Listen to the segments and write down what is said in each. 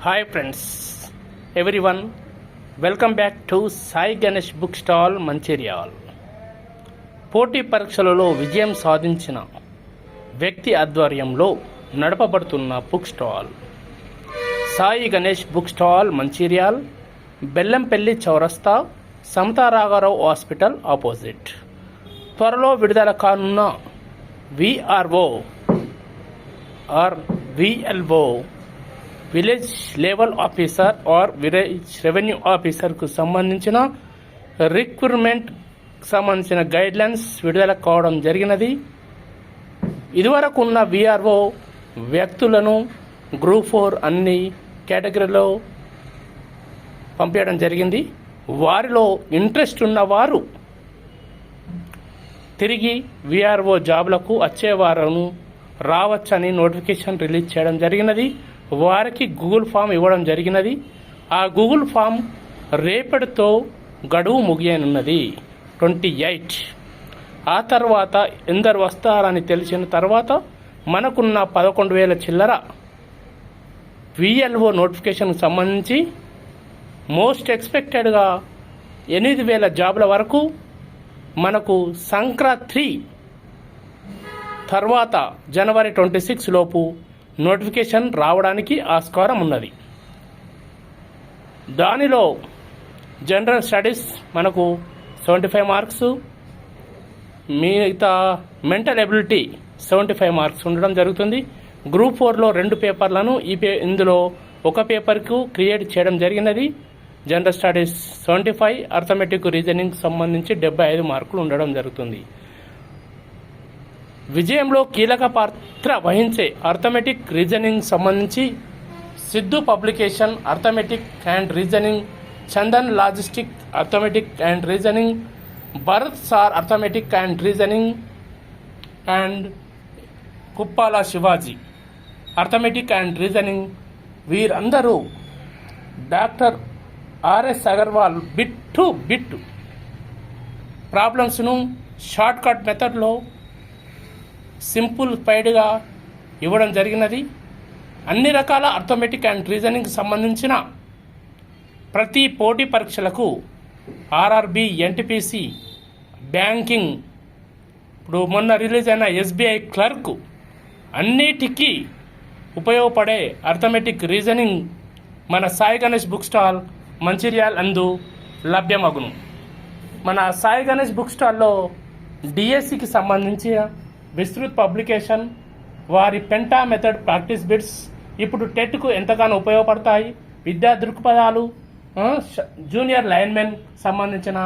Hi friends, everyone, welcome back to Sai Ganesh book stall Mancherial. పోటీ పరీక్షలలో విజయం సాధించిన వ్యక్తి ఆధ్వర్యంలో నడపబడుతున్న book stall Sai Ganesh book stall Mancherial, Bellampalli చౌరస్తా, సమతా రాఘవరావు హాస్పిటల్ ఆపోజిట్. త్వరలో విడుదల కానున్న VRO or VLO, village level officer or village revenue ఆఫీసర్కు సంబంధించిన రిక్రూట్మెంట్ సంబంధించిన గైడ్లైన్స్ విడుదల కావడం జరిగినది. ఇదివరకు ఉన్న విఆర్ఓ వ్యక్తులను గ్రూప్ 4 అన్ని కేటగిరీలో పంపించడం జరిగింది. వారిలో ఇంట్రెస్ట్ ఉన్నవారు తిరిగి విఆర్ఓ జాబ్లకు వచ్చే వారం రావచ్చని నోటిఫికేషన్ రిలీజ్ చేయడం జరిగినది. వారికి గూగుల్ ఫామ్ ఇవ్వడం జరిగినది. ఆ గూగుల్ ఫామ్ రేపటితో గడువు ముగియనున్నది 28. ఆ తర్వాత ఎందరు వస్తారని తెలిసిన తర్వాత మనకున్న 11,000 చిల్లర విఎల్ఓ నోటిఫికేషన్కి సంబంధించి మోస్ట్ ఎక్స్పెక్టెడ్గా 8,000 జాబ్ల వరకు మనకు సంక్రాంతి తర్వాత జనవరి 26 లోపు నోటిఫికేషన్ రావడానికి ఆస్కారం ఉన్నది. దానిలో జనరల్ స్టడీస్ మనకు 75 మార్క్స్, మిగతా మెంటల్ ఎబిలిటీ 75 మార్క్స్ ఉండడం జరుగుతుంది. గ్రూప్ 4లో 2 పేపర్లను ఇందులో ఒక పేపర్కు క్రియేట్ చేయడం జరిగినది. జనరల్ స్టడీస్ 75, అర్థమెటిక్ రీజనింగ్ సంబంధించి 75 మార్కులు ఉండడం జరుగుతుంది. విజయంలో కీలక పాత్ర వహించే అర్థమెటిక్ రీజనింగ్ సంబంధించి Siddhu publication arithmetic and reasoning, Chandan logistic arithmetic and reasoning, Bharat sir arithmetic and reasoning and Kuppala Shivaji arithmetic and reasoning. వీరందరూ doctor RS Agarwal bit to bit ప్రాబ్లమ్స్ను షార్ట్ కట్ మెథడ్లో సింపుల్ ఫైడ్గా ఇవ్వడం జరిగినది. అన్ని రకాల అర్థమెటిక్ అండ్ రీజనింగ్కి సంబంధించిన ప్రతి పోటీ పరీక్షలకు ఆర్ఆర్బి, ఎన్టీపీసీ, బ్యాంకింగ్, ఇప్పుడు మొన్న రిలీజ్ అయిన ఎస్బీఐ క్లర్క్, అన్నిటికీ ఉపయోగపడే అర్థమెటిక్ రీజనింగ్ మన సాయి గణేష్ బుక్ స్టాల్ మంచిర్యాల్ అందు లభ్యమగును. మన సాయి గణేష్ బుక్ స్టాల్లో డిఎస్సికి సంబంధించిన విస్తృత్ పబ్లికేషన్, వారి పెంటా మెథడ్ ప్రాక్టీస్ బిట్స్ ఇప్పుడు టెట్కు ఎంతగానో ఉపయోగపడతాయి. విద్యా దృక్పథాలు, జూనియర్ లైన్మెన్ సంబంధించిన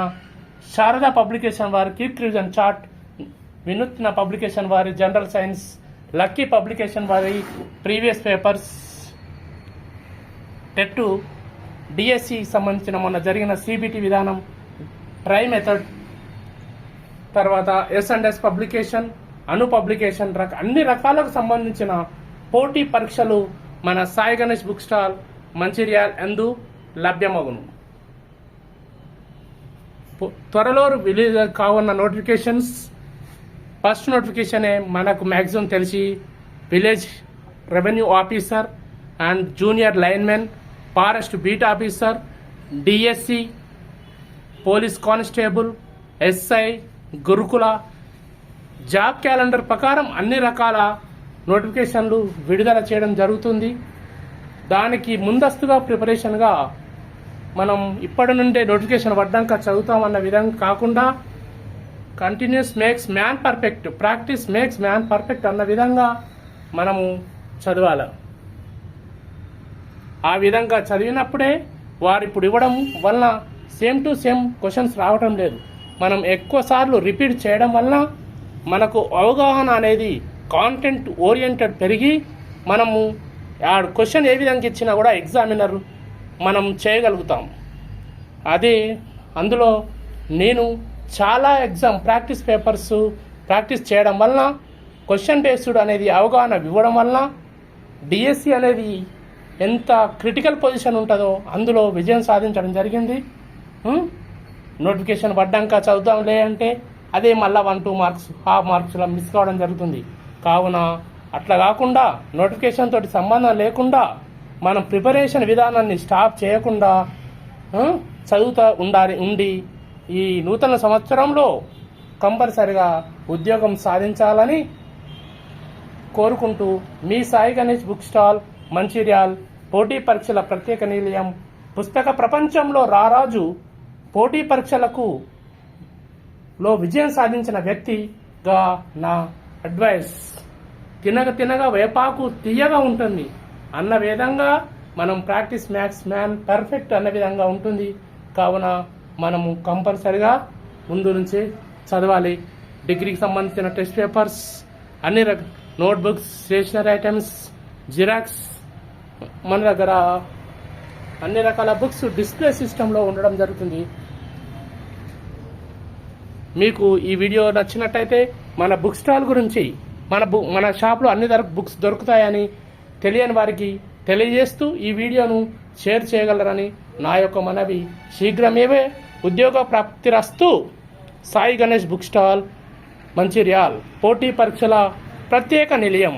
శారదా పబ్లికేషన్ వారి క్విక్ రివిజన్ చార్ట్, వినూత్న పబ్లికేషన్ వారి జనరల్ సైన్స్, లక్కీ పబ్లికేషన్ వారి ప్రీవియస్ పేపర్స్, టెట్ డిఎస్సి సంబంధించిన మొన్న జరిగిన సిబిటి విధానం, ట్రై మెథడ్, తర్వాత ఎస్&ఎస్ పబ్లికేషన్, అను పబ్లికేషన్, అన్ని రకాలకు సంబంధించిన పోటీ పరీక్షలు మన సాయి గణేష్ బుక్ స్టాల్ మంచిర్యాల్ అందు లభ్యమగును. త్వరలో రిలీజ్ కావున్న నోటిఫికేషన్స్, ఫస్ట్ నోటిఫికేషనే మనకు మ్యాక్సిమం తెలిసి village revenue officer and junior linemen, forest beat officer, DSC, police constable, SI, గురుకుల జాబ్ క్యాలెండర్ ప్రకారం అన్ని రకాల నోటిఫికేషన్లు విడుదల చేయడం జరుగుతుంది. దానికి ముందస్తుగా ప్రిపరేషన్గా మనం ఇప్పటి నుండే నోటిఫికేషన్ పడ్డాక చదువుతామన్న విధంగా కాకుండా continuous makes man perfect, practice makes man perfect అన్న విధంగా మనము చదవాలి. ఆ విధంగా చదివినప్పుడే వారు ఇప్పుడు ఇవ్వడం వలన సేమ్ టు సేమ్ క్వశ్చన్స్ రావడం లేదు. మనం ఎక్కువ సార్లు రిపీట్ చేయడం వలన మనకు అవగాహన అనేది కాంటెంట్ ఓరియంటెడ్ పెరిగి మనము ఆ క్వశ్చన్ ఏ విధంగా ఇచ్చినా కూడా ఎగ్జామినర్ మనం చేయగలుగుతాం. అదే అందులో నేను చాలా ప్రాక్టీస్ పేపర్స్ ప్రాక్టీస్ చేయడం వలన, క్వశ్చన్ బేస్డ్ అనేది అవగాహన ఇవ్వడం వలన డిఎస్సి అనేది ఎంత క్రిటికల్ పొజిషన్ ఉంటుందో అందులో విజయం సాధించడం జరిగింది. నోటిఫికేషన్ పడ్డాక చదువుదాంలే అంటే అదే మళ్ళీ 1-2 మార్క్స్, హాఫ్ మార్క్స్లో మిస్ కావడం జరుగుతుంది. కావున అట్లా కాకుండా నోటిఫికేషన్ తోటి సంబంధం లేకుండా మనం ప్రిపరేషన్ విధానాన్ని స్టాప్ చేయకుండా చదువుతూ ఉండి ఈ నూతన సంవత్సరంలో కంపల్సరిగా ఉద్యోగం సాధించాలని కోరుకుంటూ మీ సాయి గణేష్ బుక్ స్టాల్ మంచిర్యాల్ పోటీ పరీక్షల ప్రత్యేక నిలయం పుస్తక ప్రపంచంలో రారాజు పోటీ పరీక్షలకు విజయం సాధించిన వ్యక్తిగా నా అడ్వైస్ తినగా వేపాకు తీయగా ఉంటుంది అన్న విధంగా మనం ప్రాక్టీస్ మ్యాథ్స్ మ్యాన్ పర్ఫెక్ట్ అన్న విధంగా ఉంటుంది. కావున మనము కంపల్సరిగా ముందు నుంచి చదవాలి. డిగ్రీకి సంబంధించిన టెస్ట్ పేపర్స్, అన్ని నోట్బుక్స్, స్టేషనరీ ఐటమ్స్, జిరాక్స్ మన దగ్గర అన్ని రకాల బుక్స్ డిస్ప్లే సిస్టంలో ఉండడం జరుగుతుంది. మీకు ఈ వీడియో నచ్చినట్టయితే మన బుక్ స్టాల్ గురించి మన షాప్లో అన్ని బుక్స్ దొరుకుతాయని తెలియని వారికి తెలియజేస్తూ ఈ వీడియోను షేర్ చేయగలరని నా యొక్క మనవి. శీఘ్రమేవే ఉద్యోగ ప్రాప్తిరస్తు. సాయి గణేష్ బుక్ స్టాల్ మంచిర్యాల్ పోటీ పరీక్షల ప్రత్యేక నిలయం.